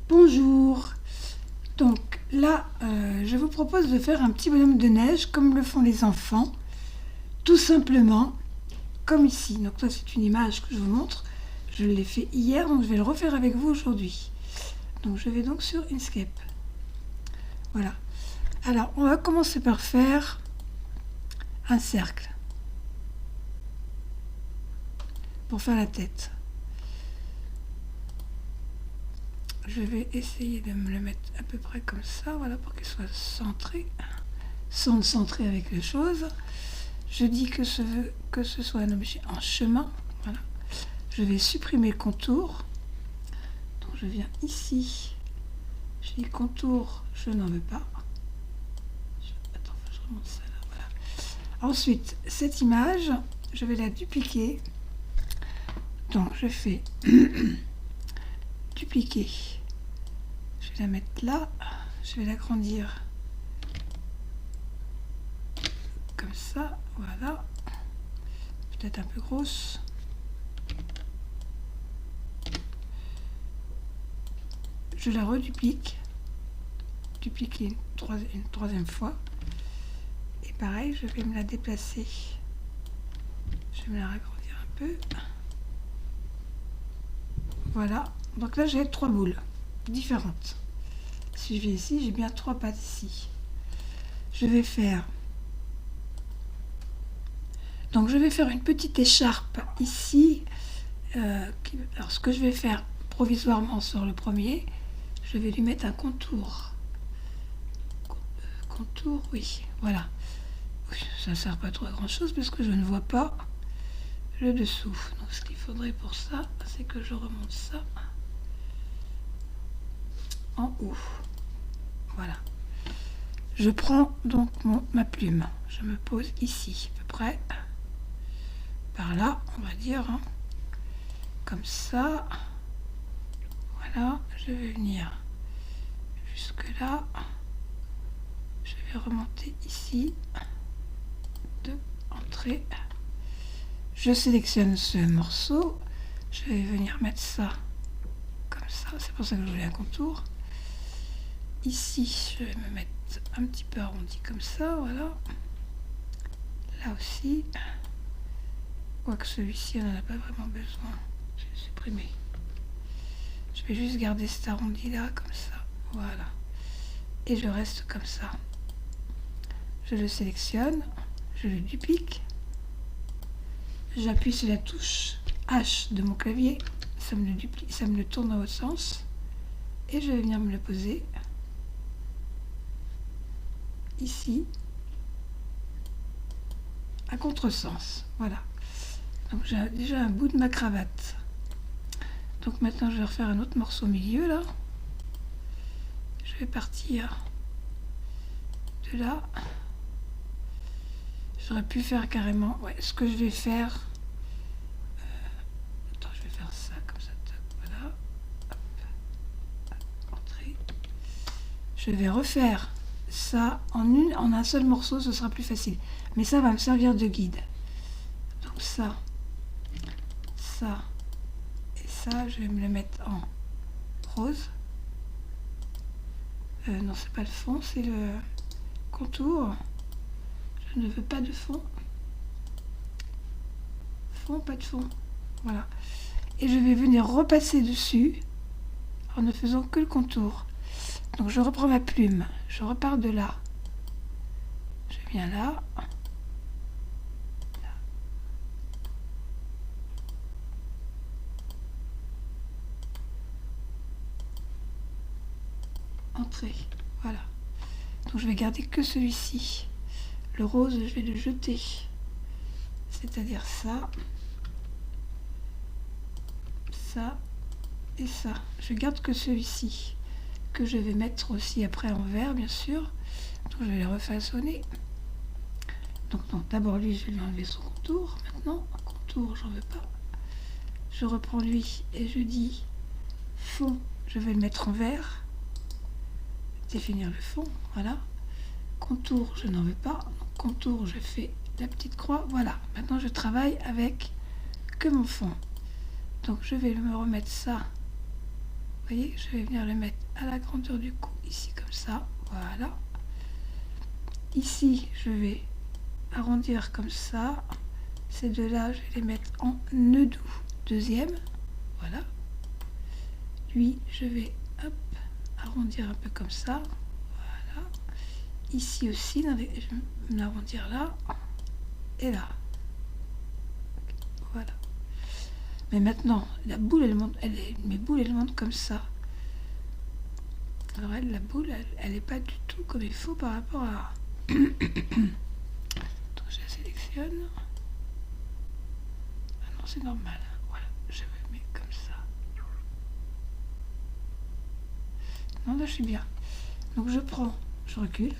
Bonjour. Donc là, je vous propose de faire un petit bonhomme de neige comme le font les enfants, tout simplement comme ici. Donc ça, c'est une image que je vous montre. Je l'ai fait hier, donc je vais le refaire avec vous aujourd'hui. Donc je vais donc sur Inkscape. Voilà. Alors, on va commencer par faire un cercle pour faire la tête. Je vais essayer de me le mettre à peu près comme ça, voilà, pour qu'il soit centré, sans centrer avec les choses. Je dis que ce soit un objet en chemin, voilà. Je vais supprimer le contour. Donc je viens ici, je dis contour, je n'en veux pas. Attends, je remonte ça là, voilà. Ensuite, cette image, je vais la dupliquer. Donc je fais dupliquer. Je vais la mettre là, je vais l'agrandir comme ça, voilà. Peut-être un peu grosse. Je la reduplique, dupliquer une troisième fois. Et pareil, je vais me la déplacer. Je vais me la agrandir un peu. Voilà, donc là j'ai 3 boules différentes. Si je vais ici, j'ai bien 3 pattes ici. Je vais faire... Donc je vais faire une petite écharpe ici. Alors ce que je vais faire provisoirement sur le premier, je vais lui mettre un contour. Contour, oui, voilà. Ça ne sert pas trop à grand chose parce que je ne vois pas le dessous. Donc ce qu'il faudrait pour ça, c'est que je remonte ça en haut. Voilà. Je prends donc ma plume. Je me pose ici, à peu près. Par là, on va dire. Hein. Comme ça. Voilà. Je vais venir jusque là. Je vais remonter ici. Deux entrées. Je sélectionne ce morceau. Je vais venir mettre ça comme ça. C'est pour ça que je voulais un contour. Ici, je vais me mettre un petit peu arrondi comme ça, voilà. Là aussi. Quoique celui-ci, on n'en a pas vraiment besoin. Je vais le supprimer. Je vais juste garder cet arrondi là, comme ça. Voilà. Et je reste comme ça. Je le sélectionne. Je le duplique. J'appuie sur la touche H de mon clavier. Ça me le duplie, ça me le tourne dans l'autre sens. Et je vais venir me le poser ici à contresens. Voilà. Donc j'ai déjà un bout de ma cravate. Donc maintenant je vais refaire un autre morceau au milieu là. Je vais partir de là. J'aurais pu faire carrément. Ouais, ce que je vais faire. Attends, je vais faire ça comme ça. Voilà. Hop. Entrée. Je vais refaire ça en un seul morceau, ce sera plus facile. Mais ça va me servir de guide. Donc ça et ça, je vais me le mettre en rose. Non, c'est pas le fond, c'est le contour. Je ne veux pas de fond. Fond, pas de fond. Voilà. Et je vais venir repasser dessus en ne faisant que le contour. Donc je reprends ma plume, je repars de là. Je viens là. Entrée. Voilà. Donc je vais garder que celui-ci. Le rose, je vais le jeter. C'est-à-dire ça. Ça et ça. Je garde que celui-ci. Que je vais mettre aussi après en vert, bien sûr. Donc je vais les refaçonner. Donc non, d'abord lui, je vais lui enlever son contour. Maintenant, contour, j'en veux pas. Je reprends lui et je dis fond, je vais le mettre en vert. Définir le fond, voilà. Contour, je n'en veux pas. Donc, contour, je fais la petite croix. Voilà, maintenant je travaille avec que mon fond. Donc je vais me remettre ça voyez, je vais venir le mettre à la grandeur du cou, ici comme ça, voilà. Ici, je vais arrondir comme ça. Ces deux-là, je vais les mettre en nœud doux. Deuxième, voilà. Lui, je vais hop, arrondir un peu comme ça, voilà. Ici aussi, je vais l'arrondir là et là. Voilà. Mais maintenant, la boule, elle monte, mes boules, elles montent comme ça. Alors elle, la boule, elle n'est pas du tout comme il faut par rapport à... Donc je la sélectionne. Ah non, c'est normal. Voilà, je me mets comme ça. Non, là je suis bien. Donc je prends, je recule.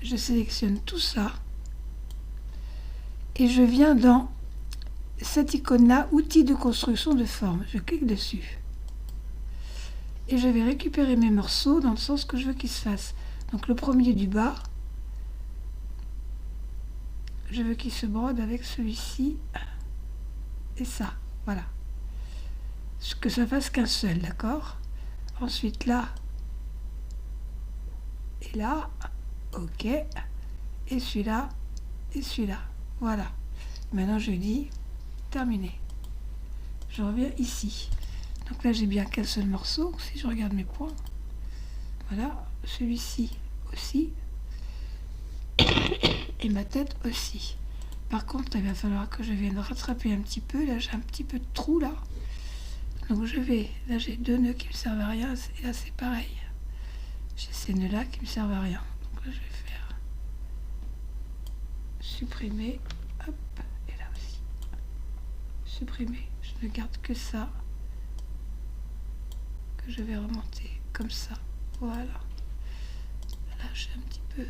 Je sélectionne tout ça. Et je viens dans cette icône-là, outils de construction de forme. Je clique dessus. Et je vais récupérer mes morceaux dans le sens que je veux qu'ils se fassent. Donc le premier du bas, je veux qu'il se brode avec celui-ci et ça, voilà. Que ça fasse qu'un seul, d'accord? Ensuite là, et là, ok, et celui-là, voilà. Maintenant je dis, terminé. Je reviens ici. Donc là j'ai bien qu'un seul morceau, si je regarde mes points. Voilà, celui-ci aussi. Et ma tête aussi. Par contre, il va falloir que je vienne rattraper un petit peu. Là, j'ai un petit peu de trou là. Donc je vais, là j'ai deux nœuds qui me servent à rien. Et là c'est pareil. J'ai ces nœuds là qui me servent à rien. Donc là je vais faire supprimer. Hop, et là aussi. Supprimer. Je ne garde que ça. Que je vais remonter comme ça. Voilà. Là j'ai un petit peu...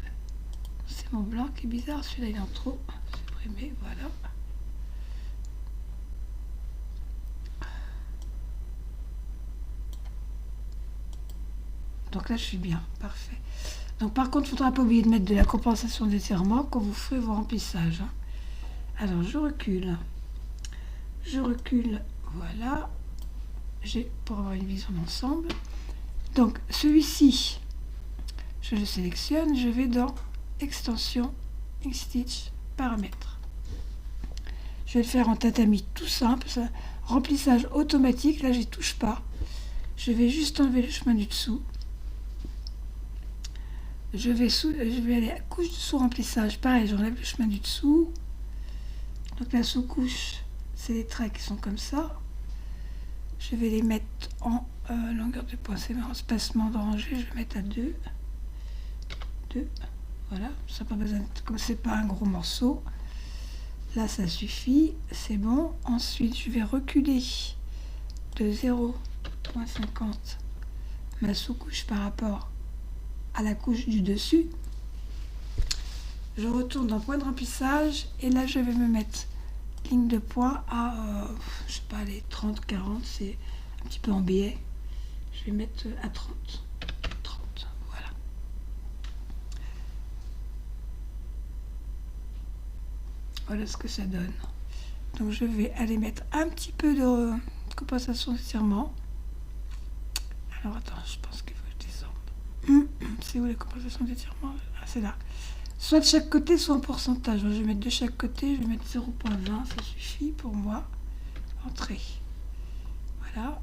C'est mon blanc qui est bizarre, celui-là il est en trop. Supprimer, voilà. Donc là je suis bien, parfait. Donc par contre, il ne faudra pas oublier de mettre de la compensation d'étirement quand vous ferez vos remplissages. Alors je recule. Je recule, voilà. J'ai pour avoir une vision d'ensemble. Donc celui-ci, je le sélectionne, je vais dans extension, X-Stitch, paramètres. Je vais le faire en tatami tout simple, ça, remplissage automatique, là j'y touche pas. Je vais juste enlever le chemin du dessous. Je vais aller à couche de sous-remplissage, pareil, j'enlève le chemin du dessous. Donc la sous-couche, c'est les traits qui sont comme ça. Je vais les mettre en longueur de point, c'est en espacement de rangée, je vais mettre à 2. 2. Voilà, ça pas besoin de, comme c'est pas un gros morceau, là ça suffit, c'est bon. Ensuite je vais reculer de 0,50 ma sous-couche par rapport à la couche du dessus. Je retourne dans point de remplissage et là je vais me mettre ligne de point à je sais pas, les 30-40, c'est un petit peu en biais. Je vais mettre à 30. Voilà. Voilà ce que ça donne. Donc je vais aller mettre un petit peu de compensation d'étirement. Alors attends, je pense qu'il faut que je descende. C'est où la compensation d'étirement? Ah, c'est là. Soit de chaque côté, soit en pourcentage. Je vais mettre de chaque côté, je vais mettre 0,20, ça suffit pour moi. Entrée. Voilà.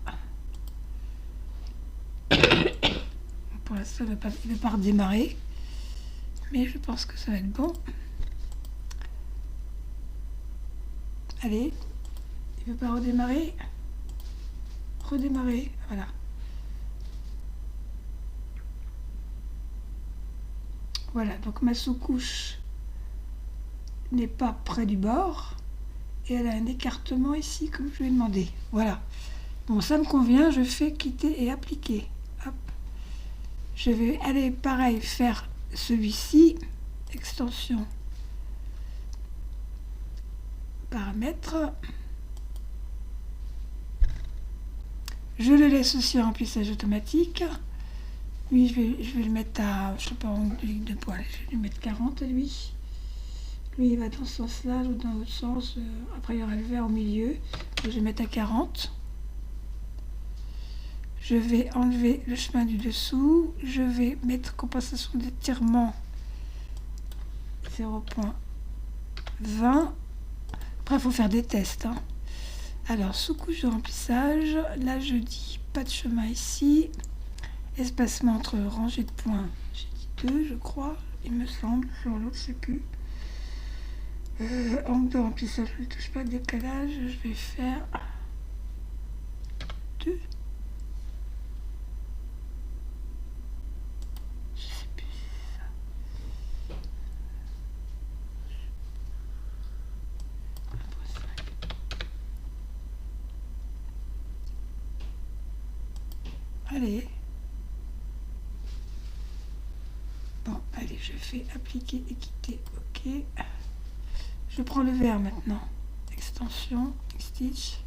Pour l'instant, il ne va pas redémarrer. Mais je pense que ça va être bon. Allez. Il ne veut pas redémarrer. Redémarrer. Voilà. Voilà, donc ma sous-couche n'est pas près du bord et elle a un écartement ici comme je lui ai demandé. Voilà. Bon, ça me convient, je fais quitter et appliquer. Hop. Je vais aller pareil faire celui-ci, extension, paramètres. Je le laisse aussi en remplissage automatique. Lui, je vais le mettre à, je sais pas, en ligne de poil. Je vais lui mettre 40 à lui. Lui, il va dans ce sens-là ou dans l'autre sens. Après, il y aura le vert au milieu. Donc, je vais mettre à 40. Je vais enlever le chemin du dessous. Je vais mettre compensation d'étirement 0,20. Après, il faut faire des tests, hein. Alors, sous-couche de remplissage, là je dis pas de chemin ici. Espacement entre rangées de points, j'ai dit 2, je crois, il me semble. Sur l'autre, je sais plus. Angle de remplissage, je ne touche pas, décalage, je vais faire 2. Je sais plus si c'est ça. Allez. Bon, allez, je fais appliquer et quitter. Ok. Je prends le vert maintenant. Extension, stitch.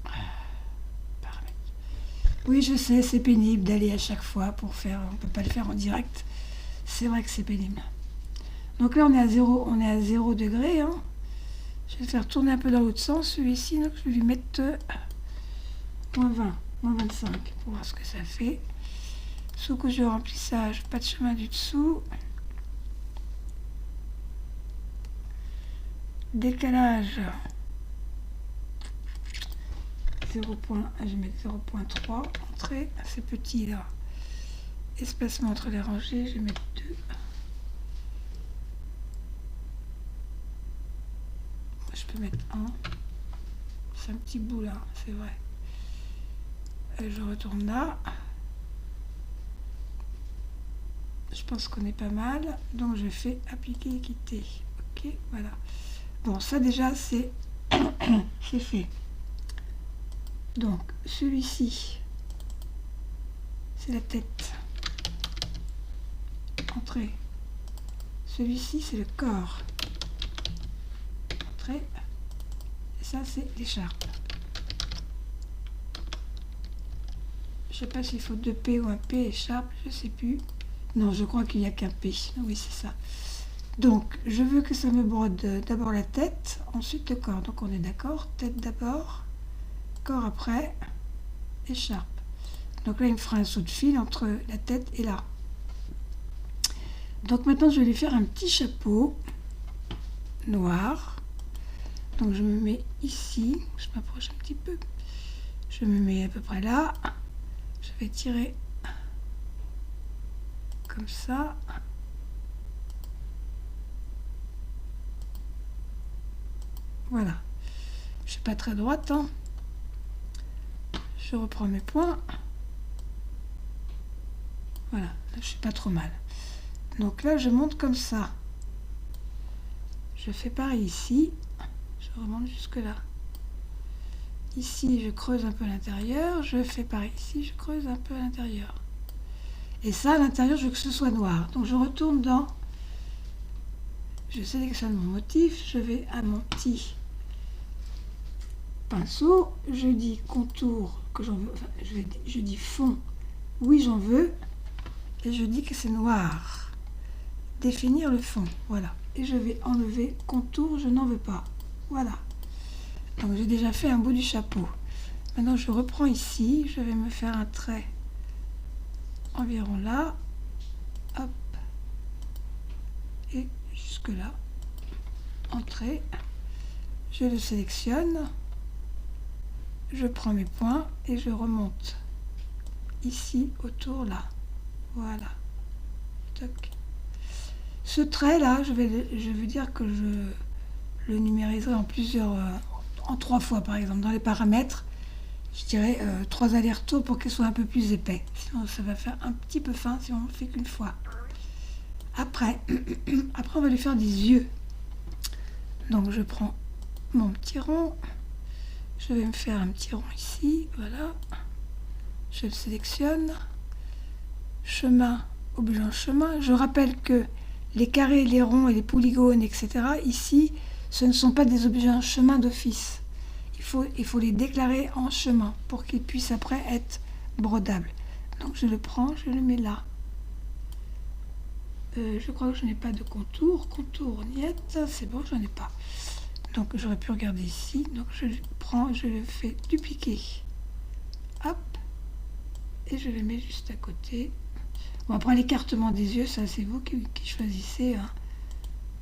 Paramètres. Oui, je sais, c'est pénible d'aller à chaque fois pour faire. On ne peut pas le faire en direct. C'est vrai que c'est pénible. Donc là, on est à 0, on est à 0 degré. Hein. Je vais le faire tourner un peu dans l'autre sens, celui-ci. Donc je vais lui mettre moins 20, moins 25 pour voir ce que ça fait. Sous-couche de remplissage, pas de chemin du dessous. Décalage 0. Je vais mettre 0,3. Entrée, c'est petit là. Espacement entre les rangées, je vais mettre 2. Je peux mettre 1. C'est un petit bout là, c'est vrai. Je retourne là. Je pense qu'on est pas mal. Donc je fais appliquer et quitter. Ok, voilà. Bon, ça déjà c'est fait. Donc celui-ci, c'est la tête. Entrée. Celui-ci, c'est le corps. Entrée. Et ça, c'est l'écharpe. Je sais pas s'il faut 2 P ou un P écharpe, je sais plus. Non, je crois qu'il n'y a qu'un P. Oui, c'est ça. Donc, je veux que ça me brode d'abord la tête, ensuite le corps. Donc, on est d'accord. Tête d'abord, corps après, écharpe. Donc là, il me fera un saut de fil entre la tête et là. Donc maintenant, je vais lui faire un petit chapeau noir. Donc, je me mets ici. Je m'approche un petit peu. Je me mets à peu près là. Je vais tirer comme ça. Voilà. Je suis pas très droite, hein. Je reprends mes points. Voilà, là, je suis pas trop mal. Donc là, je monte comme ça. Je fais pareil ici. Je remonte jusque là. Ici, je creuse un peu l'intérieur. Je fais pareil ici, je creuse un peu à l'intérieur. Et ça, à l'intérieur, je veux que ce soit noir. Donc je retourne dans... Je sélectionne mon motif. Je vais à mon petit pinceau. Je dis contour que j'en veux. Enfin, je dis fond. Oui, j'en veux. Et je dis que c'est noir. Définir le fond. Voilà. Et je vais enlever contour, je n'en veux pas. Voilà. Donc j'ai déjà fait un bout du chapeau. Maintenant je reprends ici, je vais me faire un trait environ là. Hop. Et jusque là. Entrée. Je le sélectionne. Je prends mes points et je remonte ici autour là. Voilà. Toc. Ce trait là, je veux dire que je le numériserai en plusieurs, en 3 fois par exemple. Dans les paramètres, je dirais 3 allers-retours pour qu'il soit un peu plus épais. Sinon ça va faire un petit peu fin si on ne fait qu'une fois. Après, on va lui faire des yeux. Donc je prends mon petit rond. Je vais me faire un petit rond ici. Voilà. Je le sélectionne. Chemin, objet en chemin. Je rappelle que les carrés, les ronds et les polygones, etc., ici, ce ne sont pas des objets en chemin d'office. Il faut les déclarer en chemin pour qu'ils puissent après être brodables. Donc je le prends, je le mets là. Je crois que je n'ai pas de contour. Contour, niet, c'est bon, je n'en ai pas. Donc j'aurais pu regarder ici. Donc je le prends, je le fais dupliquer. hop, et je les mets juste à côté. Bon, après l'écartement des yeux, ça c'est vous qui choisissez, hein,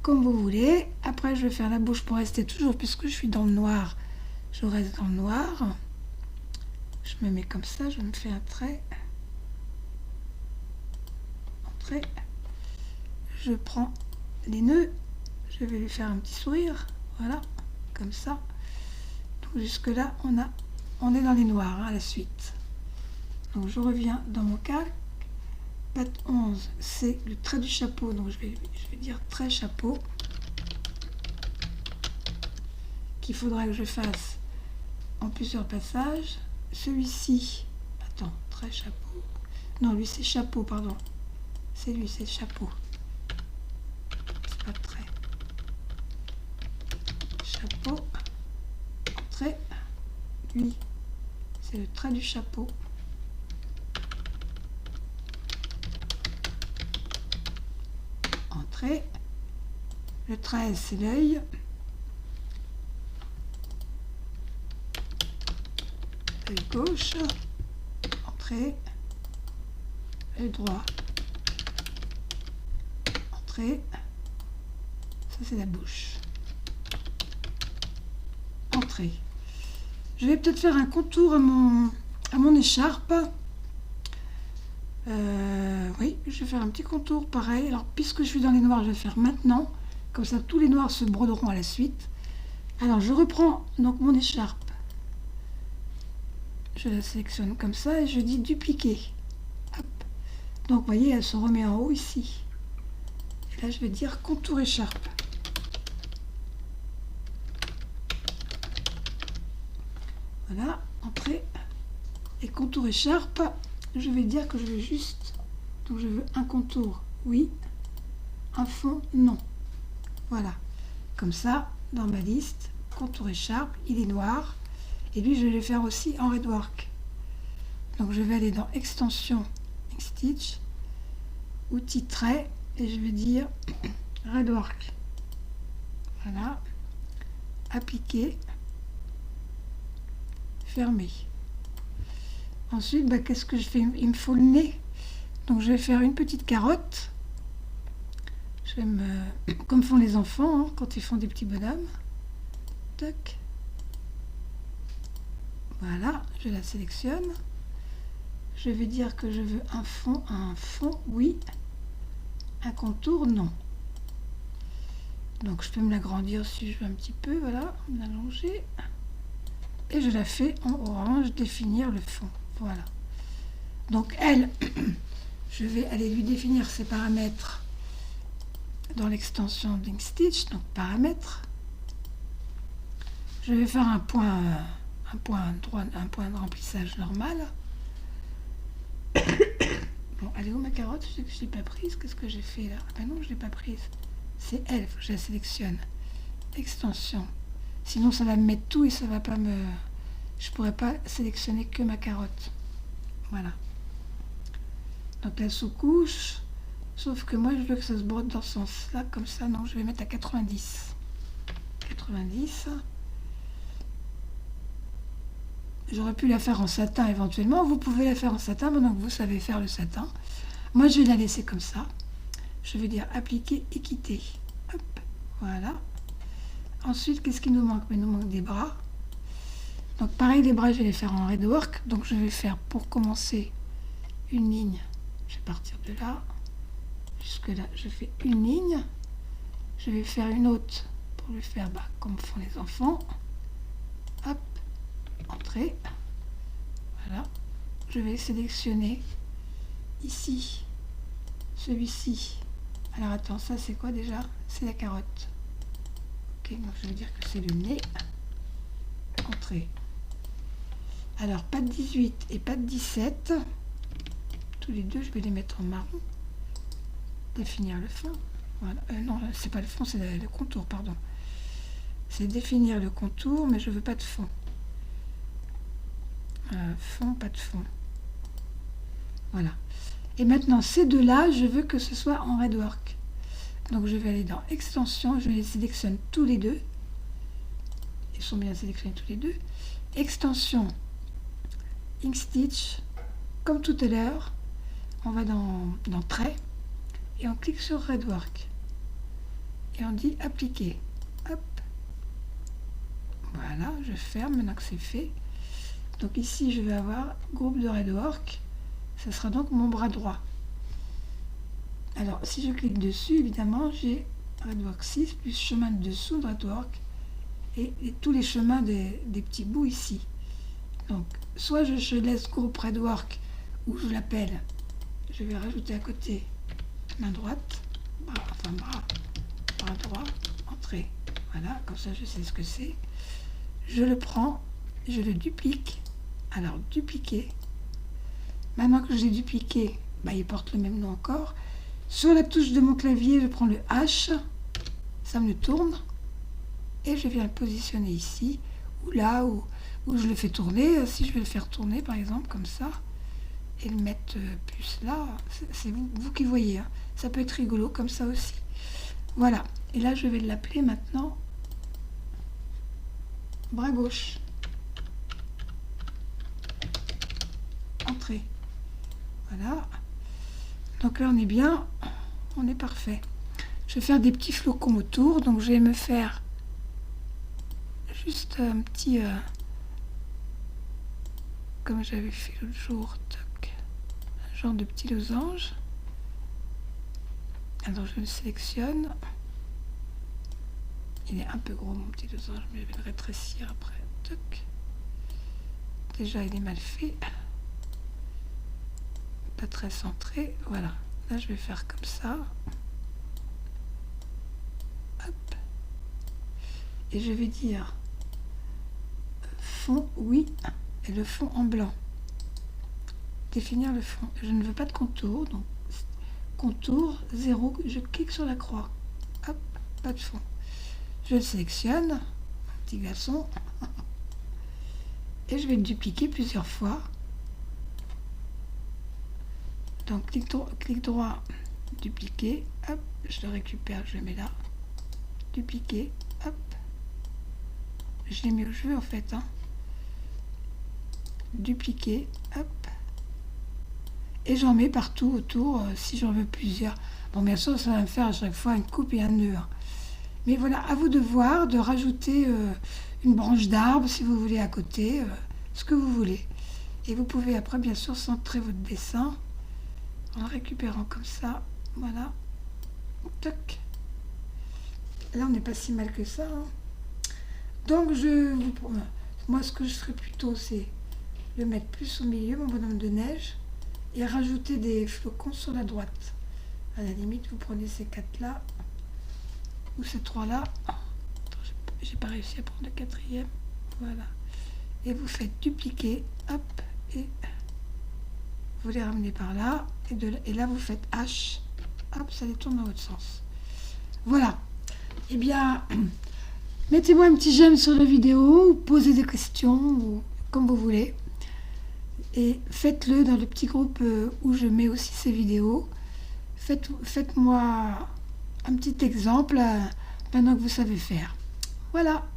comme vous voulez. Après je vais faire la bouche pour rester toujours, puisque je suis dans le noir, je reste dans le noir. Je me mets comme ça, je me fais un trait, je prends les nœuds, je vais lui faire un petit sourire, voilà, comme ça. Donc jusque là on est dans les noirs, hein, à la suite. Donc je reviens dans mon calque. Patte 11, c'est le trait du chapeau, donc je vais dire trait chapeau, qu'il faudra que je fasse en plusieurs passages. Celui-ci, attends, trait chapeau, non, lui c'est chapeau, pardon, c'est lui, c'est chapeau, c'est pas trait, chapeau, trait, lui, c'est le trait du chapeau. Entrée, le 13 c'est l'œil, œil gauche, entrée, œil droit, entrée, ça c'est la bouche, entrée. Je vais peut-être faire un contour à mon écharpe. Oui, je vais faire un petit contour pareil. Alors puisque je suis dans les noirs, je vais faire maintenant, comme ça tous les noirs se broderont à la suite. Alors je reprends donc mon écharpe, je la sélectionne comme ça et je dis dupliquer. Hop. Donc vous voyez, elle se remet en haut ici, et là je vais dire contour écharpe. Voilà, entrée et contour écharpe. Je vais dire que je veux juste, donc je veux un contour, oui, un fond, non. Voilà, comme ça, dans ma liste, contour écharpe, il est noir, et lui je vais le faire aussi en redwork. Donc je vais aller dans extension, stitch, outil trait, et je vais dire redwork. Voilà, appliquer, fermer. Ensuite, bah, qu'est-ce que je fais? Il me faut le nez. Donc je vais faire une petite carotte. Je vais comme font les enfants, hein, quand ils font des petits bonhommes. Tac. Voilà, je la sélectionne. Je vais dire que je veux un fond, oui. Un contour, non. Donc je peux me l'agrandir si je veux un petit peu, voilà, l'allonger. Et je la fais en orange, définir le fond. Voilà. Donc elle, je vais aller lui définir ses paramètres dans l'extension Link Stitch, donc paramètres. Je vais faire un point de remplissage normal. Bon, elle est où ma carotte? Je sais que je l'ai pas prise. Qu'est-ce que j'ai fait là? Ah ben non, je l'ai pas prise. C'est elle, faut que je la sélectionne. Extension. Sinon ça va me mettre tout et ça va pas me... Je pourrais pas sélectionner que ma carotte. Voilà. Donc la sous-couche, sauf que moi je veux que ça se brode dans ce sens-là, comme ça, non, je vais mettre à 90. 90. J'aurais pu la faire en satin éventuellement, vous pouvez la faire en satin maintenant que vous savez faire le satin. Moi je vais la laisser comme ça. Je vais dire appliquer et quitter. Hop, voilà. Ensuite, qu'est-ce qui nous manque? Il nous manque des bras. Donc pareil, les bras, je vais les faire en redwork. Donc je vais faire pour commencer une ligne. Je vais partir de là. Jusque là, je fais une ligne. Je vais faire une autre pour le faire comme font les enfants. Hop, entrée. Voilà. Je vais sélectionner ici celui-ci. Alors attends, ça c'est quoi déjà? C'est la carotte. Ok, donc je vais dire que c'est le nez. Entrée. Alors, patte 18 et patte 17, tous les deux, je vais les mettre en marron. Définir le fond. Voilà. Non, c'est pas le fond, c'est le contour, pardon. C'est définir le contour, mais je veux pas de fond. Fond, pas de fond. Voilà. Et maintenant, ces deux-là, je veux que ce soit en redwork. Donc, je vais aller dans extension, je les sélectionne tous les deux. Ils sont bien sélectionnés tous les deux. Extension. Ink Stitch, comme tout à l'heure, on va dans Trait et on clique sur Redwork et on dit appliquer. Hop. Voilà, je ferme maintenant que c'est fait. Donc ici je vais avoir groupe de Redwork, ça sera donc mon bras droit. Alors si je clique dessus, évidemment j'ai Redwork 6 plus chemin de dessous de Redwork et tous les chemins des petits bouts ici. Donc soit je laisse groupe Redwork ou je l'appelle, je vais rajouter à côté main droite, bras droit, entrée. Voilà, comme ça je sais ce que c'est. Je le prends, je le duplique. Alors dupliquer. Maintenant que j'ai dupliqué, il porte le même nom encore. Sur la touche de mon clavier, je prends le H, ça me le tourne et je viens le positionner ici ou là où je le fais tourner. Si je vais le faire tourner par exemple comme ça et le mettre plus là, c'est vous qui voyez, hein. Ça peut être rigolo comme ça aussi. Voilà, et là je vais l'appeler maintenant bras gauche, entrée. Voilà, donc là on est bien, on est parfait. Je vais faire des petits flocons autour, donc je vais me faire juste un petit comme j'avais fait l'autre jour, toc, un genre de petit losange. Alors je le sélectionne, il est un peu gros mon petit losange, mais je vais le rétrécir après. Toc. Déjà il est mal fait, pas très centré. Voilà, là je vais faire comme ça. Hop. Et je vais dire fond oui et le fond en blanc. Définir le fond. Je ne veux pas de contour, donc contour 0, je clique sur la croix. Hop, pas de fond. Je le sélectionne, petit garçon, et je vais le dupliquer plusieurs fois. Donc clic droit, dupliquer, hop, je le récupère, je le mets là, dupliquer, hop, je l'ai mis où je veux en fait, hein. Dupliquer, hop, et j'en mets partout autour si j'en veux plusieurs. Bon, bien sûr, ça va me faire à chaque fois une coupe et un nœud, hein. Mais voilà, à vous de voir, de rajouter une branche d'arbre si vous voulez à côté, ce que vous voulez. Et vous pouvez après, bien sûr, centrer votre dessin en le récupérant comme ça. Voilà. Toc. Là, on n'est pas si mal que ça, hein. Donc, moi, ce que je ferais plutôt, c'est le mettre plus au milieu, mon bonhomme de neige, et rajouter des flocons sur la droite. À la limite, vous prenez ces 4-là, ou ces 3-là. J'ai pas réussi à prendre le 4e. Voilà. Et vous faites dupliquer, hop, et vous les ramenez par là, et là, vous faites H, hop, ça les tourne dans votre sens. Voilà. Eh bien, mettez-moi un petit j'aime sur la vidéo, ou posez des questions, ou comme vous voulez. Et faites-le dans le petit groupe où je mets aussi ces vidéos. Faites-moi un petit exemple maintenant que vous savez faire. Voilà.